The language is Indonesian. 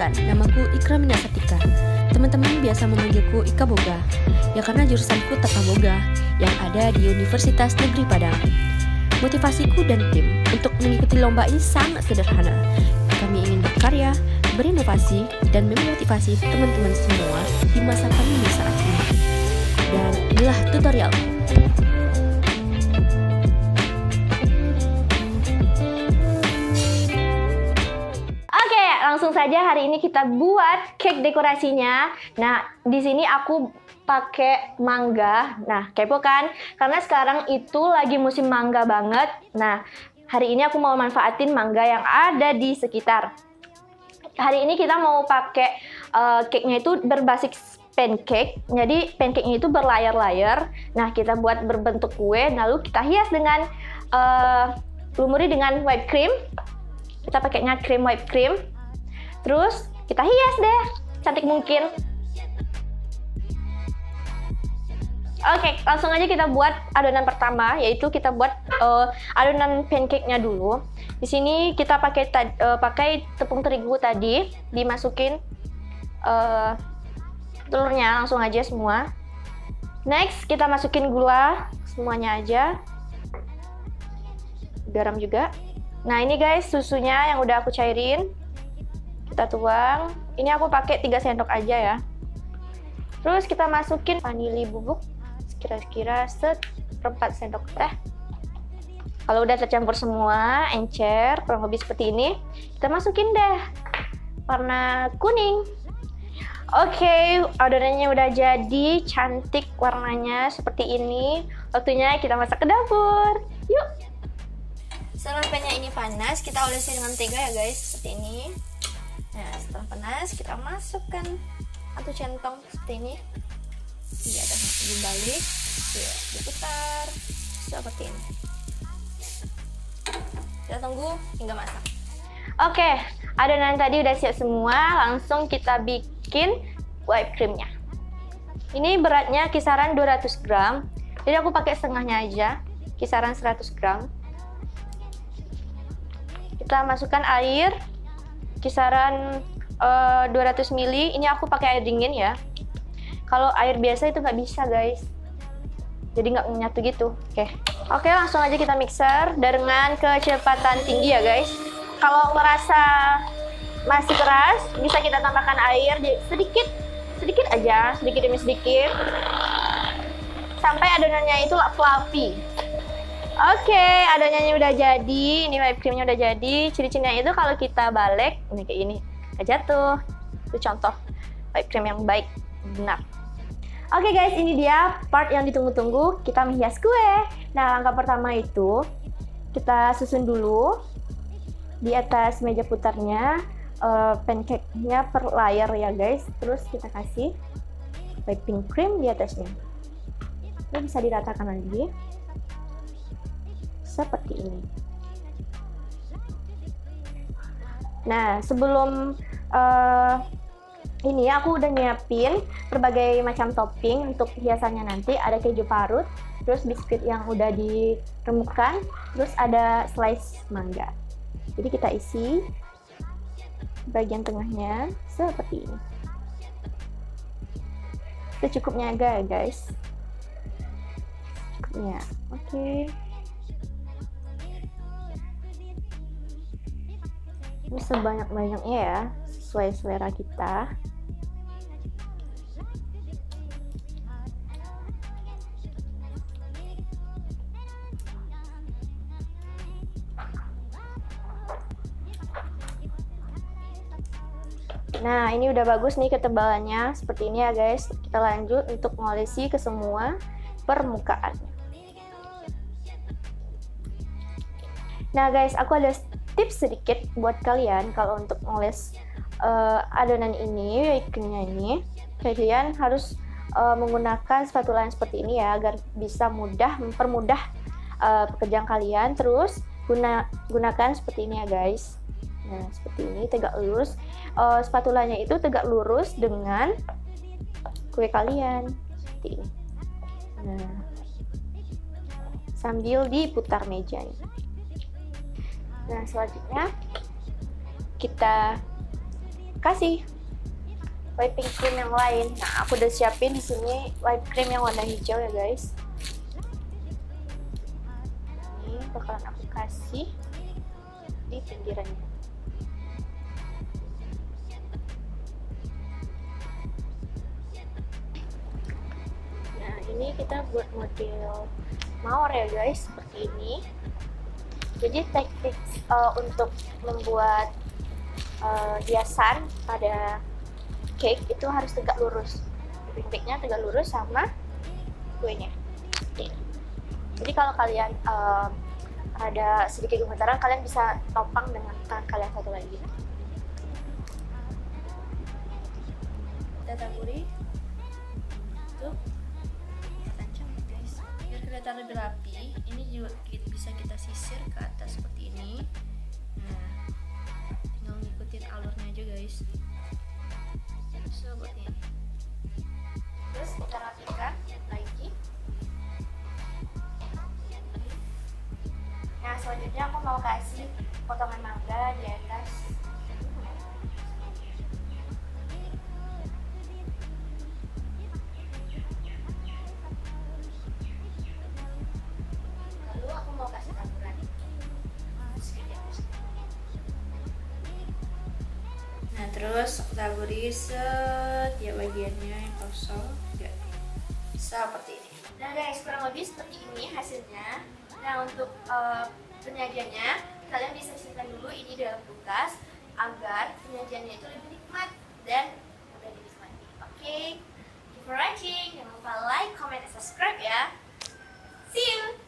Perkenalkan, namaku Ikra Minasatika. Teman-teman biasa memanggilku Ika Boga, ya karena jurusanku Tata Boga yang ada di Universitas Negeri Padang. Motivasiku dan tim untuk mengikuti lomba ini sangat sederhana. Kami ingin berkarya, berinovasi, dan memotivasi teman-teman semua di masa pandemi saat ini. Dan inilah tutorial. Langsung saja hari ini kita buat cake dekorasinya. Nah, di sini aku pakai mangga. Nah, kepo kan? Karena sekarang itu lagi musim mangga banget. Nah, hari ini aku mau manfaatin mangga yang ada di sekitar. Hari ini kita mau pakai cake-nya itu berbasis pancake. Jadi pancake-nya itu berlayar-layar. Nah, kita buat berbentuk kue, lalu kita hias dengan lumuri dengan whipped cream. Kita pakainya cream whipped cream. Terus kita hias deh, cantik mungkin. Oke, langsung aja kita buat adonan pertama, yaitu kita buat adonan pancake-nya dulu. Di sini kita pakai tepung terigu tadi, dimasukin telurnya langsung aja semua. Next kita masukin gula semuanya aja, garam juga. Nah ini guys susunya yang udah aku cairin. Kita tuang. Ini aku pakai 3 sendok aja ya. Terus kita masukin vanili bubuk kira-kira seperempat sendok teh. Kalau udah tercampur semua, encer kurang lebih seperti ini, kita masukin deh warna kuning. Oke, adonannya udah jadi, cantik warnanya seperti ini. Waktunya kita masak ke dapur. Yuk. Setelah pannya ini panas, kita olesi dengan mentega ya guys, seperti ini. Nah, setelah panas kita masukkan satu centong seperti ini. Di atas dibalik, diputar seperti ini. Kita tunggu hingga masak. Oke, adonan tadi udah siap semua. Langsung kita bikin whipped creamnya. Ini beratnya kisaran 200 gram. Jadi aku pakai setengahnya aja, kisaran 100 gram. Kita masukkan air kisaran 200 ml. Ini aku pakai air dingin ya. Kalau air biasa itu nggak bisa guys, jadi nggak menyatu gitu. Oke, langsung aja kita mixer dengan kecepatan tinggi ya guys. Kalau merasa masih keras, bisa kita tambahkan air sedikit aja, sedikit demi sedikit, sampai adonannya itu fluffy. Oke, adonannya udah jadi, ini whipped creamnya udah jadi. Ciri-cirinya itu kalau kita balik, ini kayak ini, nggak jatuh. Itu contoh whipped cream yang baik, benar. Oke guys, ini dia part yang ditunggu-tunggu, kita menghias kue. Nah, langkah pertama itu, kita susun dulu di atas meja putarnya, pancake-nya per layer ya guys. Terus kita kasih whipping cream di atasnya. Ini bisa diratakan lagi. Seperti ini. Nah, sebelum ini aku udah nyiapin berbagai macam topping untuk hiasannya nanti. Ada keju parut, terus biskuit yang udah diremukkan, terus ada slice mangga. Jadi kita isi bagian tengahnya seperti ini. Secukupnya aja ya guys. Cukupnya. Oke. Ini sebanyak-banyaknya ya, sesuai selera kita. Nah, ini udah bagus nih ketebalannya, seperti ini ya guys. Kita lanjut untuk mengolesi ke semua permukaannya. Nah guys, aku ada tips sedikit buat kalian. Kalau untuk ngoles adonan ini, whipped creamnya ini, kalian harus menggunakan spatula yang seperti ini ya, agar bisa mempermudah pekerjaan kalian. Terus gunakan seperti ini ya guys. Nah seperti ini, tegak lurus. Spatulanya itu tegak lurus dengan kue kalian seperti ini. Nah, sambil diputar mejanya. Nah, selanjutnya kita kasih wiping cream yang lain. Nah, aku udah siapin di sini whipped cream yang warna hijau ya guys. Ini bakalan aku kasih di pinggirannya. Nah, ini kita buat model mawar ya guys, seperti ini. Jadi teknik untuk membuat hiasan pada cake itu harus tegak lurus. Cake-nya tegak lurus sama kuenya. Jadi kalau kalian ada sedikit gemetaran, kalian bisa topang dengan tangan kalian satu lagi. Kita taburi. Tuh. Tancap guys. Biar kelihatan lebih rapi, ini juga bisa kita sisir ke atas seperti ini. Nah, tinggal ngikutin alurnya aja guys. Seperti ini. Terus kita rapikan lagi. Nah, selanjutnya aku mau kasih potongan mangga di atas. Lalu aku mau kasih taburan. Nah, terus taburi setiap bagiannya yang kosong juga seperti ini. Nah guys, kurang lebih seperti ini hasilnya. Nah, untuk penyajiannya, kalian bisa simpan dulu ini dalam kulkas agar penyajiannya itu lebih nikmat dan mudah dinikmati. Oke, thank you for watching. Jangan lupa like, comment, dan subscribe ya. See you.